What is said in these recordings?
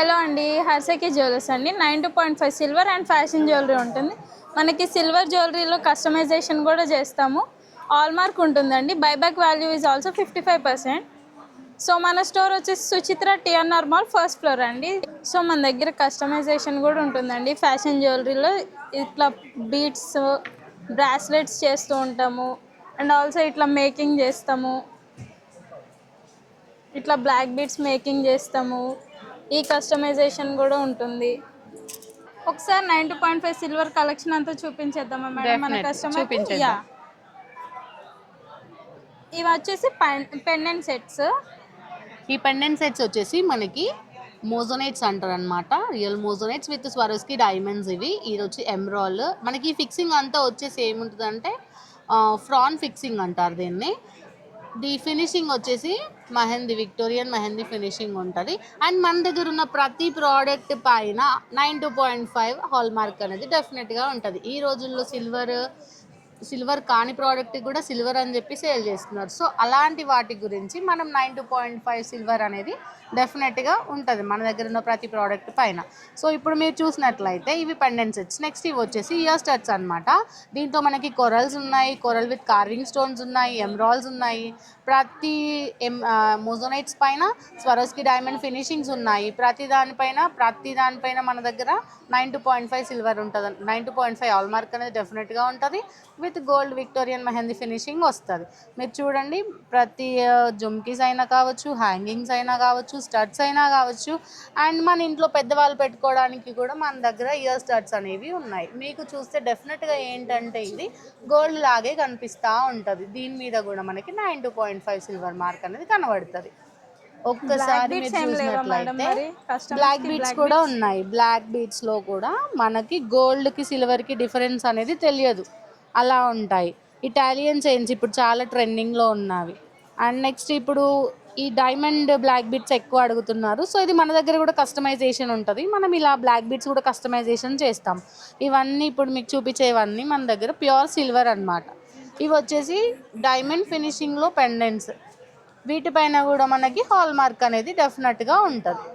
Hello అండి, హర్షకి jewellers అండి. 92.5 silver and fashion jewellery ఉంటుంది. మనకి సిల్వర్ జ్యువెలరీలో కస్టమైజేషన్ కూడా చేస్తాము. ఆల్ మార్క్ ఉంటుందండి. Buyback value is also 55%. So మన స్టోర్ వచ్చేసి Suchitra TNR mall first floor అండి. సో మన దగ్గర కస్టమైజేషన్ కూడా ఉంటుందండి. ఫ్యాషన్ జ్యువెలరీలో ఇట్లా బీడ్స్, బ్రాస్లెట్స్ చేస్తూ ఉంటాము. అండ్ ఆల్సో ఇట్లా మేకింగ్ చేస్తాము. ఇట్లా బ్లాక్ బీడ్స్ మేకింగ్ చేస్తాము. ఈ కస్టమైజేషన్ కూడా ఉంటుంది. ఒకసారి 92.5 సిల్వర్ కలెక్షన్ అంతా చూపించేద్దామా మేడం మన కస్టమర్? యా, ఇవి వచ్చేసి పెండెంట్ సెట్స్. ఈ పెండెంట్ సెట్స్ వచ్చేసి మనకి మోజోనైట్స్ అంటారు అనమాట. Real Mojo Nights with Swarovski diamonds. ఇది వచ్చి ఎమ్రాల్. మనకి ఫిక్సింగ్ అంతా వచ్చేసి ఏముంటుంది అంటే ఫ్రాన్ ఫిక్సింగ్ అంటారు దీన్ని. ఫినిషింగ్ వచ్చేసి మెహందీ, విక్టోరియన్ మెహందీ ఫినిషింగ్ ఉంటుంది. అండ్ మన దగ్గర ఉన్న ప్రతి ప్రోడక్ట్ పైన 92.5 హాల్ మార్క్ అనేది డెఫినెట్గా ఉంటుంది. ఈ రోజుల్లో సిల్వర్ కాని ప్రోడక్ట్ కూడా సిల్వర్ అని చెప్పి సేల్ చేస్తున్నారు. సో అలాంటి వాటి గురించి మనం 92.5 సిల్వర్ అనేది డెఫినెట్గా ఉంటుంది మన దగ్గర ఉన్న ప్రతి ప్రోడక్ట్ పైన. సో ఇప్పుడు మీరు చూసినట్లయితే ఇవి పెండెంట్ సెట్స్. నెక్స్ట్ ఇవి వచ్చేసి ఇయర్ స్టడ్స్ అనమాట. దీంతో మనకి కొరల్స్ ఉన్నాయి, కొరల్ విత్ కార్వింగ్ స్టోన్స్ ఉన్నాయి, ఎమ్రాల్స్ ఉన్నాయి. ప్రతి మోజోనైట్స్ పైన స్వరోస్కి డైమండ్ ఫినిషింగ్స్ ఉన్నాయి. ప్రతి దానిపైన మన దగ్గర 92.5 సిల్వర్ ఉంటుంది. 92.5 హాల్ మార్క్ అనేది డెఫినెట్గా ఉంటుంది. With gold Victorian mehndi finishing వస్తుంది. మీరు చూడండి, ప్రతి జుమ్కీస్ అయినా కావచ్చు, హ్యాంగింగ్స్ అయినా కావచ్చు, స్టడ్స్ అయినా కావచ్చు. అండ్ మన ఇంట్లో పెద్దవాళ్ళు పెట్టుకోవడానికి కూడా మన దగ్గర ఇయర్ స్టడ్స్ అనేవి ఉన్నాయి. మీకు చూస్తే డెఫినెట్గా ఏంటంటే ఇది గోల్డ్ లాగే కనిపిస్తూ ఉంటుంది. దీని మీద కూడా మనకి 92.5 సిల్వర్ మార్క్ అనేది కనబడుతుంది. ఒక్కసారి మీరు చూసినట్లయితే బ్లాక్ బీడ్స్ కూడా ఉన్నాయి. బ్లాక్ బీడ్స్లో కూడా మనకి గోల్డ్కి సిల్వర్కి డిఫరెన్స్ అనేది తెలియదు, అలా ఉంటాయి. ఇటాలియన్ చైన్స్ ఇప్పుడు చాలా ట్రెండింగ్లో ఉన్నవి. అండ్ నెక్స్ట్ ఇప్పుడు ఈ డైమండ్ బ్లాక్ బీడ్స్ ఎక్కువ అడుగుతున్నారు. సో ఇది మన దగ్గర కూడా కస్టమైజేషన్ ఉంటుంది. మనం ఇలా బ్లాక్ బీడ్స్ కూడా కస్టమైజేషన్ చేస్తాం. ఇవన్నీ ఇప్పుడు మీకు చూపించేవన్నీ మన దగ్గర ప్యూర్ సిల్వర్ అనమాట. ఇవి వచ్చేసి డైమండ్ ఫినిషింగ్లో పెండెంట్స్. వీటిపైన కూడా మనకి హాల్ మార్క్ అనేది డెఫినెట్గా ఉంటుంది.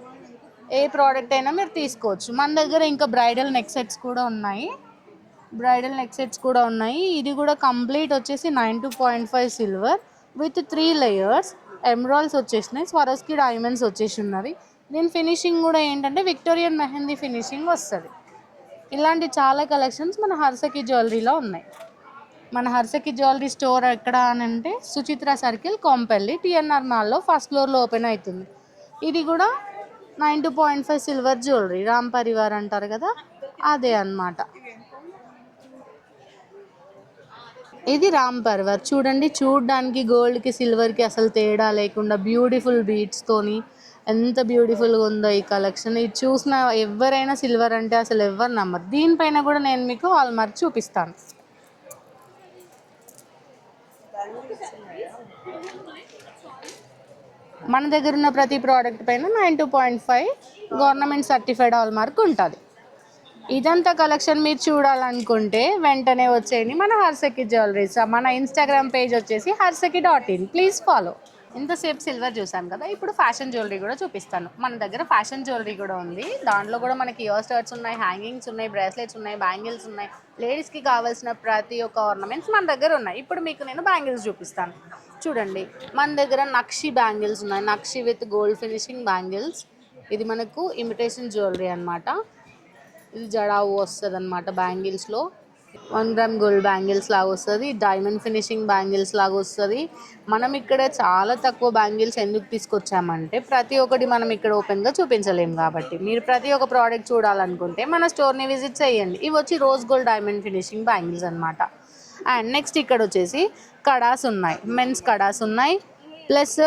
ఏ ప్రోడక్ట్ అయినా మీరు తీసుకోవచ్చు. మన దగ్గర ఇంకా బ్రైడల్ నెక్ సెట్స్ కూడా ఉన్నాయి. ఇది కూడా కంప్లీట్ వచ్చేసి 92.5 సిల్వర్ విత్ 3 లేయర్స్. ఎమరాల్డ్స్ వచ్చేసినాయి, స్వరోస్కి డైమండ్స్ వచ్చేసి ఉన్నవి. దీని ఫినిషింగ్ కూడా ఏంటంటే విక్టోరియన్ మెహందీ ఫినిషింగ్ వస్తుంది. ఇలాంటి చాలా కలెక్షన్స్ మన హర్షకి జ్యువెలరీలో ఉన్నాయి. మన హర్షకి జ్యువెలరీ స్టోర్ ఎక్కడ అని అంటే సుచిత్ర సర్కిల్, కొంపల్లి, టిఎన్ఆర్ మాల్లో ఫస్ట్ ఫ్లోర్లో ఓపెన్ అవుతుంది. ఇది కూడా 92.5 సిల్వర్ జ్యువెలరీ. రామ్ పరివార్ అంటారు కదా, అదే అన్నమాట. ఇది రామ్ పర్వర్. చూడడానికి గోల్డ్కి సిల్వర్కి అసలు తేడా లేకుండా బ్యూటిఫుల్ బీడ్స్తోని ఎంత బ్యూటిఫుల్గా ఉందో ఈ కలెక్షన్. ఇది చూసిన ఎవరైనా సిల్వర్ అంటే అసలు ఎవరు నమ్మరు. దీనిపైన కూడా నేను మీకు హాల్ మార్క్ చూపిస్తాను. మన దగ్గర ఉన్న ప్రతి ప్రోడక్ట్ పైన 92.5 గవర్నమెంట్ సర్టిఫైడ్ హాల్ మార్క్ ఉంటుంది. ఇదంతా కలెక్షన్ మీరు చూడాలనుకుంటే వెంటనే వచ్చేయండి మన హర్షకి జ్యువెలరీస్. మన ఇన్స్టాగ్రామ్ పేజ్ వచ్చేసి harshaki.in. Please follow. ఇంతసేపు సిల్వర్ చూసాను కదా, ఇప్పుడు ఫ్యాషన్ జ్యువెలరీ కూడా చూపిస్తాను. మన దగ్గర ఫ్యాషన్ జ్యువెలరీ కూడా ఉంది. దాంట్లో కూడా మనకి ఇయర్ స్టడ్స్ ఉన్నాయి, హ్యాంగింగ్స్ ఉన్నాయి, బ్రేస్లెట్స్ ఉన్నాయి, బ్యాంగిల్స్ ఉన్నాయి. లేడీస్కి కావాల్సిన ప్రతి ఒక్క ఆర్నమెంట్స్ మన దగ్గర ఉన్నాయి. ఇప్పుడు మీకు నేను బ్యాంగిల్స్ చూపిస్తాను. చూడండి, మన దగ్గర నక్షి బ్యాంగిల్స్ ఉన్నాయి. నక్షి విత్ గోల్డ్ ఫినిషింగ్ బ్యాంగిల్స్. ఇది మనకు ఇమిటేషన్ జ్యువెలరీ అనమాట. ఇది జడావు వస్తుంది అనమాట. బ్యాంగిల్స్లో 1 గ్రామ్ గోల్డ్ బ్యాంగిల్స్ లాగా వస్తుంది, డైమండ్ ఫినిషింగ్ బ్యాంగిల్స్ లాగా వస్తుంది. మనం ఇక్కడ చాలా తక్కువ బ్యాంగిల్స్ ఎందుకు తీసుకొచ్చామంటే ప్రతి ఒక్కటి మనం ఇక్కడ ఓపెన్గా చూపించలేము కాబట్టి. మీరు ప్రతి ఒక్క ప్రోడక్ట్ చూడాలనుకుంటే మన స్టోర్ని విజిట్ చేయండి. ఇవి వచ్చి rose gold diamond finishing bangles అనమాట. అండ్ నెక్స్ట్ ఇక్కడ వచ్చేసి కడాస్ ఉన్నాయి, మెన్స్ కడాస్ ఉన్నాయి. ప్లస్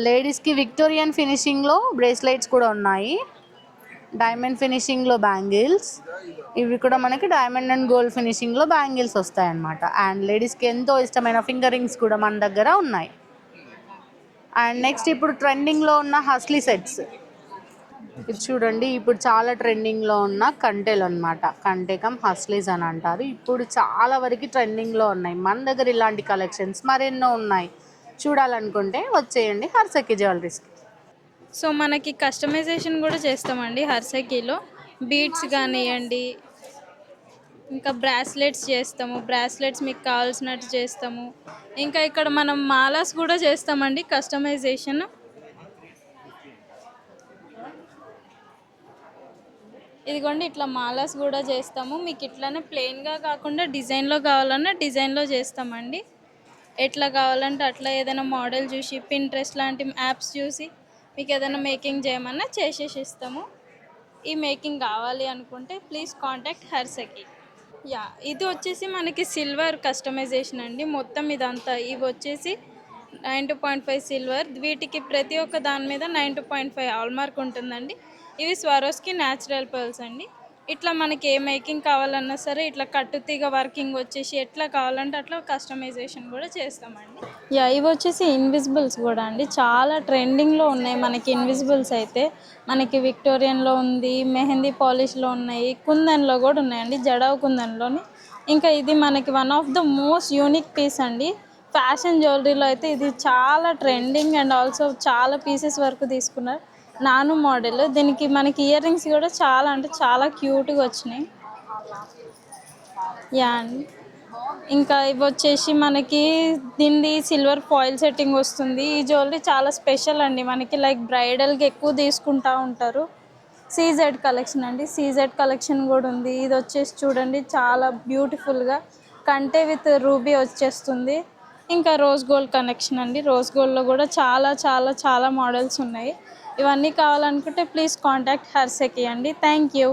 లేడీస్కి విక్టోరియన్ ఫినిషింగ్లో బ్రేస్లెట్స్ కూడా ఉన్నాయి. డైమండ్ ఫినిషింగ్లో బ్యాంగిల్స్. ఇవి కూడా మనకి డైమండ్ అండ్ గోల్డ్ ఫినిషింగ్లో బ్యాంగిల్స్ వస్తాయన్నమాట. అండ్ లేడీస్కి ఎంతో ఇష్టమైన ఫింగర్ రింగ్స్ కూడా మన దగ్గర ఉన్నాయి. అండ్ నెక్స్ట్ ఇప్పుడు ట్రెండింగ్లో ఉన్న హస్లీ సెట్స్. ఇది చూడండి, ఇప్పుడు చాలా ట్రెండింగ్లో ఉన్న కంటెలు అనమాట. కంటెకం హస్లీస్ అని అంటారు. ఇప్పుడు చాలా వరకు ట్రెండింగ్లో ఉన్నాయి. మన దగ్గర ఇలాంటి కలెక్షన్స్ మరెన్నో ఉన్నాయి. చూడాలనుకుంటే వచ్చేయండి హర్షకి జ్యువెలరీస్కి. సో మనకి కస్టమైజేషన్ కూడా చేస్తామండి హర్సకీలో. బీడ్స్ కానివ్వండి, ఇంకా బ్రాస్లెట్స్ చేస్తాము. బ్రాస్లెట్స్ మీకు కావాల్సినట్టు చేస్తాము. ఇంకా ఇక్కడ మనం మాలాస్ కూడా చేస్తామండి కస్టమైజేషన్. ఇదిగోండి ఇట్లా మాలాస్ కూడా చేస్తాము. మీకు ఇట్లానే ప్లెయిన్గా కాకుండా డిజైన్లో కావాలన్నా డిజైన్లో చేస్తామండి. ఎట్లా కావాలంటే అట్లా ఏదైనా మోడల్ చూసి పింట్రెస్ట్ లాంటి యాప్స్ చూసి మీకు ఏదైనా మేకింగ్ చేయమన్నా చేసేసి ఇస్తాము. ఈ మేకింగ్ కావాలి అనుకుంటే ప్లీజ్ కాంటాక్ట్ హర్సకి. యా, ఇది వచ్చేసి మనకి సిల్వర్ కస్టమైజేషన్ అండి. మొత్తం ఇదంతా ఇవి వచ్చేసి 92.5 సిల్వర్. వీటికి ప్రతి ఒక్క దాని మీద 92.5 హాల్మార్క్ ఉంటుందండి. ఇవి స్వారోస్కి న్యాచురల్ పర్ల్స్ అండి. ఇట్లా మనకి ఏ మేకింగ్ కావాలన్నా సరే ఇట్లా కట్టుతీగ వర్కింగ్ వచ్చేసి ఎట్లా కావాలంటే అట్లా కస్టమైజేషన్ కూడా చేస్తామండి. యా, ఇవి వచ్చేసి ఇన్విజిబుల్స్ కూడా అండి. చాలా ట్రెండింగ్లో ఉన్నాయి మనకి ఇన్విజిబుల్స్ అయితే. మనకి విక్టోరియన్లో ఉంది, మెహందీ పాలిష్లో ఉన్నాయి, కుందన్లో కూడా ఉన్నాయండి, జడావ్ కుందన్లోని. ఇంకా ఇది మనకి one of the most unique piece అండి. ఫ్యాషన్ జ్యువెలరీలో అయితే ఇది చాలా ట్రెండింగ్ అండ్ ఆల్సో చాలా పీసెస్ వరకు తీసుకున్నారు. నాను మోడల్. దీనికి మనకి ఇయర్ రింగ్స్ కూడా చాలా అంటే చాలా క్యూట్గా వచ్చినాయి. యా అండి. ఇంకా ఇవి వచ్చేసి మనకి దీనిది సిల్వర్ ఫాయిల్ సెట్టింగ్ వస్తుంది. ఈ జ్యువెలరీ చాలా స్పెషల్ అండి. మనకి లైక్ బ్రైడల్కి ఎక్కువ తీసుకుంటూ ఉంటారు. సీజెడ్ కలెక్షన్ అండి. సీజెడ్ కలెక్షన్ కూడా ఉంది. ఇది వచ్చేసి చూడండి చాలా బ్యూటిఫుల్గా కంటే విత్ రూబీ వచ్చేస్తుంది. ఇంకా రోజ్ గోల్డ్ కనెక్షన్ అండి. రోజ్ గోల్డ్లో కూడా చాలా చాలా చాలా మోడల్స్ ఉన్నాయి. ఇవన్నీ కావాలనుకుంటే ప్లీజ్ కాంటాక్ట్ హర్సకి అండి. Thank you.